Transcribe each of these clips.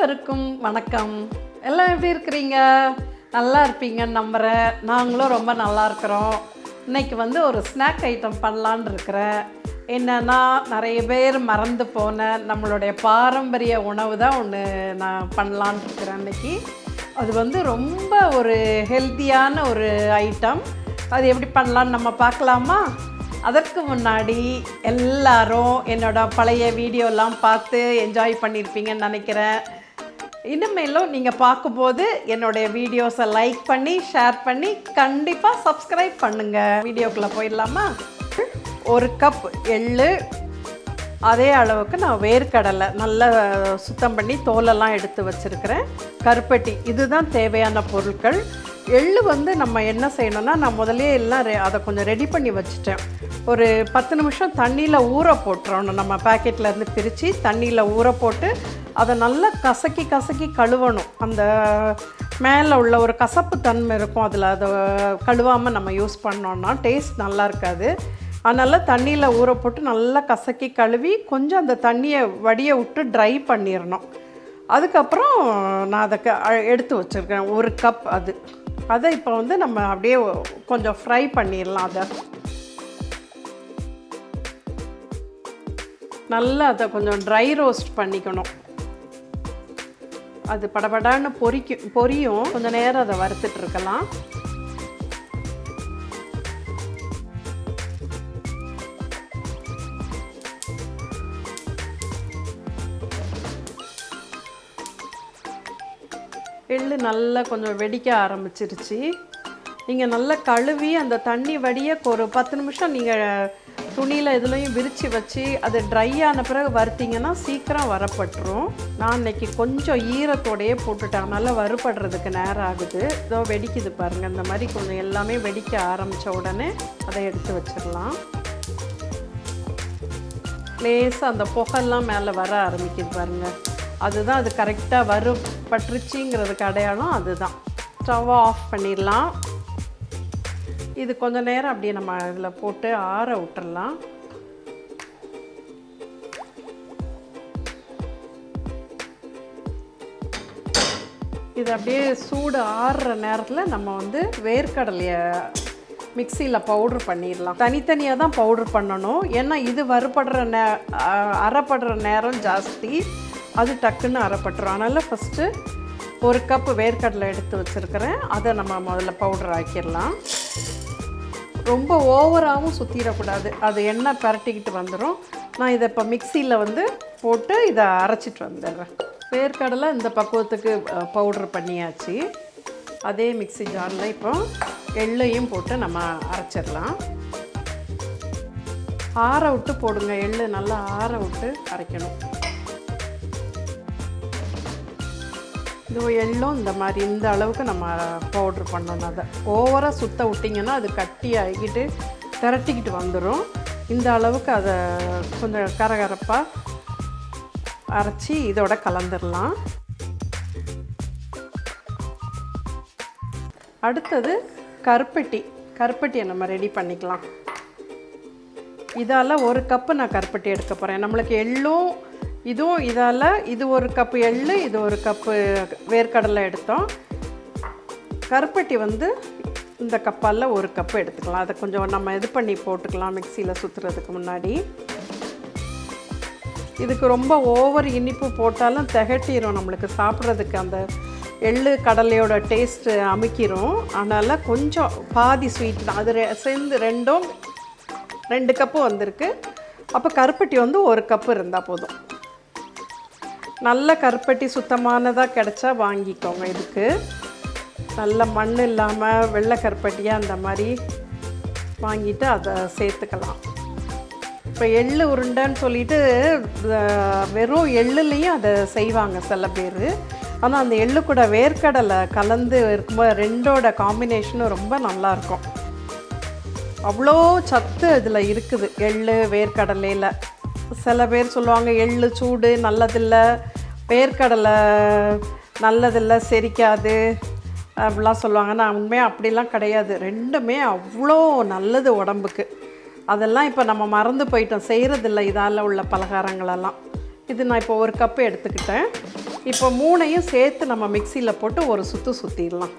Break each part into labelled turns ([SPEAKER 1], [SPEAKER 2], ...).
[SPEAKER 1] அனைவருக்கும் வணக்கம். எல்லாம் எப்படி இருக்கிறீங்க? நல்லா இருப்பீங்கன்னு நம்புகிறேன். நாங்களும் ரொம்ப நல்லா இருக்கிறோம். இன்றைக்கி ஒரு ஸ்நாக் ஐட்டம் பண்ணலான்னு இருக்கிறேன். என்னென்னா, நிறைய பேர் மறந்து போன நம்மளுடைய பாரம்பரிய உணவு தான் ஒன்று நான் பண்ணலான்னு இருக்கிறேன் இன்றைக்கி. அது ரொம்ப ஒரு ஹெல்த்தியான ஒரு ஐட்டம். அது எப்படி பண்ணலான்னு நம்ம பார்க்கலாமா? அதற்கு முன்னாடி எல்லாரும் என்னோடய பழைய வீடியோலாம் பார்த்து என்ஜாய் பண்ணியிருப்பீங்கன்னு நினைக்கிறேன். இனிமேலும் நீங்கள் பார்க்கும்போது என்னுடைய வீடியோஸை லைக் பண்ணி ஷேர் பண்ணி கண்டிப்பாக சப்ஸ்கிரைப் பண்ணுங்கள். வீடியோக்குள்ளே போயிடலாமா? 1 கப் எள்ளு, அதே அளவுக்கு நான் வேர்க்கடலை நல்லா சுத்தம் பண்ணி தோலெல்லாம் எடுத்து வச்சுருக்கிறேன். கருப்பட்டி, இதுதான் தேவையான பொருட்கள். எள்ளு நம்ம என்ன செய்யணும்னா, நான் முதலே எல்லாம் அதை கொஞ்சம் ரெடி பண்ணி வச்சுட்டேன். ஒரு 10 நிமிஷம் தண்ணியில் ஊற போட்டுறணும். நம்ம பேக்கெட்லேருந்து பிரித்து தண்ணியில் ஊற போட்டு அதை நல்லா கசக்கி கழுவணும். அந்த மேலே உள்ள ஒரு கசப்பு தன்மை இருக்கும், அதில் அதை கழுவாமல் நம்ம யூஸ் பண்ணோன்னா டேஸ்ட் நல்லா இருக்காது. அதனால் தண்ணியில் ஊற போட்டு நல்லா கசக்கி கழுவி கொஞ்சம் அந்த தண்ணியை வடிய விட்டு ட்ரை பண்ணிடணும். அதுக்கப்புறம் நான் அதை எடுத்து வச்சுருக்கேன் 1 கப். அதை இப்போ நம்ம அப்படியே கொஞ்சம் ஃப்ரை பண்ணிடலாம். அதை நல்லா அதை கொஞ்சம் ட்ரை ரோஸ்ட் பண்ணிக்கணும். அது படபடான்னு பொரியும். கொஞ்சம் நேரம் அதை வறுத்துட்ருக்கலாம். எள்ளு நல்லா கொஞ்சம் வெடிக்க ஆரம்பிச்சிருச்சு. நீங்கள் நல்லா கழுவி அந்த தண்ணி வடிய ஒரு 10 நிமிஷம் நீங்கள் துணியில் இதுலையும் விரித்து வச்சு அது ட்ரை ஆன பிறகு வறுத்திங்கன்னா சீக்கிரம் வரப்பட்டுரும். நான் இன்றைக்கி கொஞ்சம் ஈரத்தோடையே போட்டுட்டேன், நல்லா வறுபடுறதுக்கு நேரம் ஆகுது. இதோ வெடிக்குது பாருங்கள். இந்த மாதிரி கொஞ்சம் எல்லாமே வெடிக்க ஆரம்பித்த உடனே அதை எடுத்து வச்சிடலாம். லேசாக அந்த புகைலாம் மேலே வர ஆரம்பிக்குது பாருங்கள். அதுதான் அது கரெக்டாக வறுபட்டுருச்சிங்கிறதுக்கு அடையாளம் அதுதான். ஸ்டவ்வை ஆஃப் பண்ணிடலாம். இது கொஞ்சம் நேரம் அப்படியே நம்ம இதில் போட்டு ஆற விட்டுறலாம். இது அப்படியே சூடு ஆறுற நேரத்தில் நம்ம வேர்க்கடலையை மிக்சியில் பவுட்ரு பண்ணிடலாம். தனித்தனியாக தான் பவுட்ரு பண்ணணும். ஏன்னா இது அரைப்படுற நேரம் ஜாஸ்தி, அது டக்குன்னு அரைப்பட்டுரும். அதனால் ஃபஸ்ட்டு 1 கப்பு வேர்க்கடலை எடுத்து வச்சுருக்கிறேன். அதை நம்ம முதல்ல பவுடர் ஆக்கிடலாம். ரொம்ப ஓவராகவும் சுற்றிடக்கூடாது, அது எண்ணெய் பரட்டிக்கிட்டு வந்துடும். நான் இதை இப்போ மிக்சியில் போட்டு இதை அரைச்சிட்டு வந்துடுறேன். வேர்க்கடலை இந்த பக்குவத்துக்கு பவுட்ரு பண்ணியாச்சு. அதே மிக்சி ஜாரில் இப்போ எள்ளையும் போட்டு நம்ம அரைச்சிடலாம். ஆற விட்டு போடுங்க. எள்ளு நல்லா ஆற விட்டு அரைக்கணும். இது எள்ளும் இந்த மாதிரி இந்த அளவுக்கு நம்ம பவுட்ரு பண்ணணும். அதை ஓவராக சுத்த விட்டிங்கன்னா அது கட்டி ஆகிக்கிட்டு திரட்டிக்கிட்டு வந்துடும். இந்த அளவுக்கு அதை கொஞ்சம் கரகரப்பாக அரைச்சி இதோட கலந்துடலாம். அடுத்தது கருப்பட்டியை நம்ம ரெடி பண்ணிக்கலாம். இதால் 1 கப்பு நான் கருப்பட்டி எடுக்க போகிறேன். நம்மளுக்கு எள்ளும் இதுவும் இதால் இது 1 கப்பு எள்ளு, இது 1 கப்பு வேர்க்கடலை எடுத்தோம். கருப்பட்டி இந்த கப்பால் 1 கப்பு எடுத்துக்கலாம். அதை கொஞ்சம் நம்ம இது பண்ணி போட்டுக்கலாம் மிக்சியில் சுற்றுறதுக்கு முன்னாடி. இதுக்கு ரொம்ப ஓவர் இனிப்பு போட்டாலும் திகட்டிடும், நம்மளுக்கு சாப்பிட்றதுக்கு அந்த எள்ளு கடலையோட டேஸ்ட்டு அமுக்கிரும். அதனால் கொஞ்சம் பாதி ஸ்வீட் தான் அது சேர்ந்து 2 கப்பு வந்திருக்கு. அப்போ கருப்பட்டி 1 கப்பு இருந்தால் போதும். நல்ல கருப்பட்டி சுத்தமானதாக கிடச்சா வாங்கிக்கோங்க. இதுக்கு நல்ல மண் இல்லாமல் வெள்ளை கருப்பட்டியாக அந்த மாதிரி வாங்கிட்டு அதை சேர்த்துக்கலாம். இப்போ எள்ளு உருண்டைன்னு சொல்லிட்டு வெறும் எள்ளுலேயும் அதை செய்வாங்க சில பேர். ஆனால் அந்த எள்ளு கூட வேர்க்கடலை கலந்து இருக்கும்போது 2ஓட காம்பினேஷனும் ரொம்ப நல்லாயிருக்கும். அவ்வளோ சத்து இதில் இருக்குது எள்ளு வேர்க்கடலையில். சில பேர் சொல்லுவாங்க எள்ளு சூடு நல்லதில்லை, வேர்க்கடலை நல்லதில்லை, செரிக்காது அப்படிலாம் சொல்லுவாங்க. நான் உண்மையாக அப்படிலாம் கிடையாது. 2மே அவ்வளோ நல்லது உடம்புக்கு. அதெல்லாம் இப்போ நம்ம மறந்து போயிட்டோம், செய்கிறதில்ல இதால் உள்ள பலகாரங்களெல்லாம். இது நான் இப்போ 1 கப்பு எடுத்துக்கிட்டேன். இப்போ 3ஐயும் சேர்த்து நம்ம மிக்சியில் போட்டு ஒரு சுற்றிடலாம்.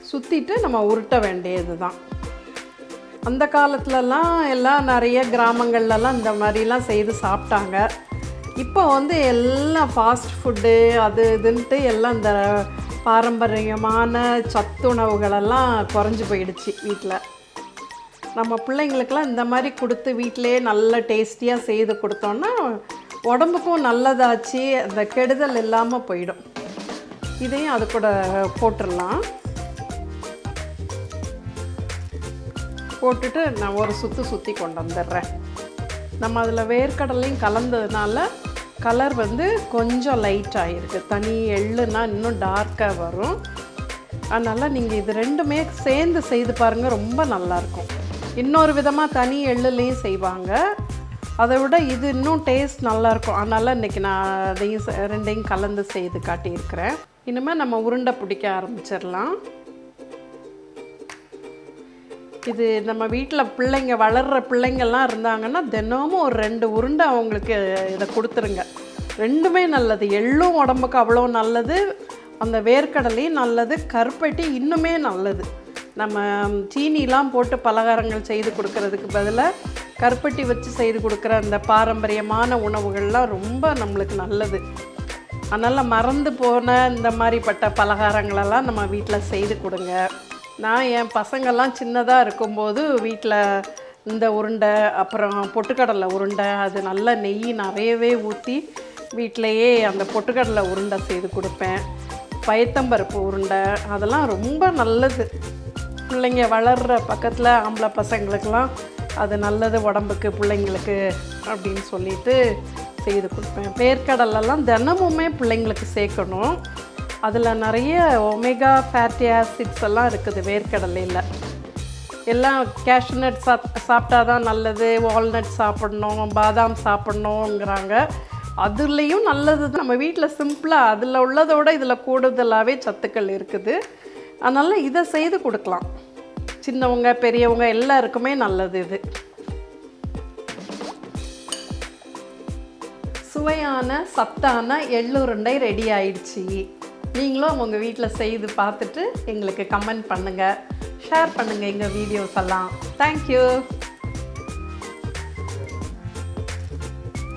[SPEAKER 1] சுற்றிட்டு நம்ம உருட்ட வேண்டியது தான். அந்த காலத்துலலாம் எல்லாம் நிறைய கிராமங்கள்லலாம் இந்த மாதிரிலாம் செய்து சாப்பிட்டாங்க. இப்போ வந்து எல்லாம் ஃபாஸ்ட் ஃபுட்டு அது இதுன்ட்டு எல்லாம் இந்த பாரம்பரியமான சத்துணவுகளெல்லாம் குறைஞ்சி போயிடுச்சு வீட்டில். நம்ம பிள்ளைங்களுக்கெல்லாம் இந்த மாதிரி கொடுத்து வீட்டிலையே நல்ல டேஸ்டியாக செய்து கொடுத்தோன்னா உடம்புக்கும் நல்லதாச்சு, அந்த கெடுதல் இல்லாமல் போயிடும். இதையும் அது கூட போட்டுடலாம். போட்டுட்டு நான் ஒரு சுற்றி கொண்டு வந்துடுறேன். நம்ம அதில் வேர்க்கடலையும் கலந்ததுனால கலர் வந்து கொஞ்சம் லைட் ஆகிருக்கு. தனி எள்ளுனா இன்னும் டார்க்காக வரும். அதனால் நீங்கள் இது ரெண்டுமே சேர்ந்து செய்து பாருங்கள், ரொம்ப நல்லாயிருக்கும். இன்னொரு விதமாக தனி எள்ளுலேயும் செய்வாங்க, அதை விட இது இன்னும் டேஸ்ட் நல்லாயிருக்கும். அதனால் இன்றைக்கி நான் அதையும் ரெண்டையும் கலந்து செய்து காட்டியிருக்கிறேன். இனிமேல் நம்ம உருண்டை பிடிக்க ஆரம்பிச்சிடலாம். இது நம்ம வீட்டில் பிள்ளைங்க வளர்கிற பிள்ளைங்கள்லாம் இருந்தாங்கன்னா தினமும் ஒரு 2 உருண்டை அவங்களுக்கு இதை கொடுத்துருங்க. ரெண்டுமே நல்லது. எள்ளும் உடம்புக்கு அவ்வளோ நல்லது, அந்த வேர்க்கடலையும் நல்லது, கருப்பட்டி இன்னுமே நல்லது. நம்ம சீனிலாம் போட்டு பலகாரங்கள் செய்து கொடுக்கறதுக்கு பதிலாக கருப்பட்டி வச்சு செய்து கொடுக்குற அந்த பாரம்பரியமான உணவுகள்லாம் ரொம்ப நம்மளுக்கு நல்லது. அதனால் மறந்து போன இந்த மாதிரிப்பட்ட பலகாரங்களெல்லாம் நம்ம வீட்டில் செய்து கொடுங்க. நான் என் பசங்கள்லாம் சின்னதாக இருக்கும்போது வீட்டில் இந்த உருண்டை, அப்புறம் பொட்டுக்கடலை உருண்டை, அது நல்லா நெய் நிறையவே ஊற்றி வீட்டிலையே அந்த பொட்டுக்கடலை உருண்டை செய்து கொடுப்பேன். பயத்தம்பருப்பு உருண்டை, அதெல்லாம் ரொம்ப நல்லது. பிள்ளைங்க வளர்கிற பக்கத்தில் ஆம்பளை பசங்களுக்கெல்லாம் அது நல்லது உடம்புக்கு, பிள்ளைங்களுக்கு அப்படின்னு சொல்லிட்டு செய்து கொடுப்பேன். வேர்க்கடலெல்லாம் தினமுமே பிள்ளைங்களுக்கு சேர்க்கணும். அதில் நிறைய ஒமேகா ஃபேட்டி ஆசிட்ஸ் எல்லாம் இருக்குது வேர்க்கடலையில். எல்லாம் கேஷ்யூ நட் சாப்பிட்டா தான் நல்லது, வால்நட் சாப்பிட்ணும், பாதாம் சாப்பிட்ணுங்கிறாங்க. அதுலேயும் நல்லது தான். நம்ம வீட்டில் சிம்பிளாக அதில் உள்ளதோட இதில் கூடுதலாகவே சத்துக்கள் இருக்குது. அதனால் இதை செய்து கொடுக்கலாம். சின்னவங்க பெரியவங்க எல்லாருக்குமே நல்லது இது. சுவையான சத்தான எள்ளுருண்டை ரெடி ஆயிடுச்சு. நீங்களும் உங்கள் வீட்டில் செய்து பார்த்துட்டு எங்களுக்கு கமெண்ட் பண்ணுங்கள், ஷேர் பண்ணுங்கள் எங்கள் வீடியோஸ் எல்லாம். தேங்க்யூ.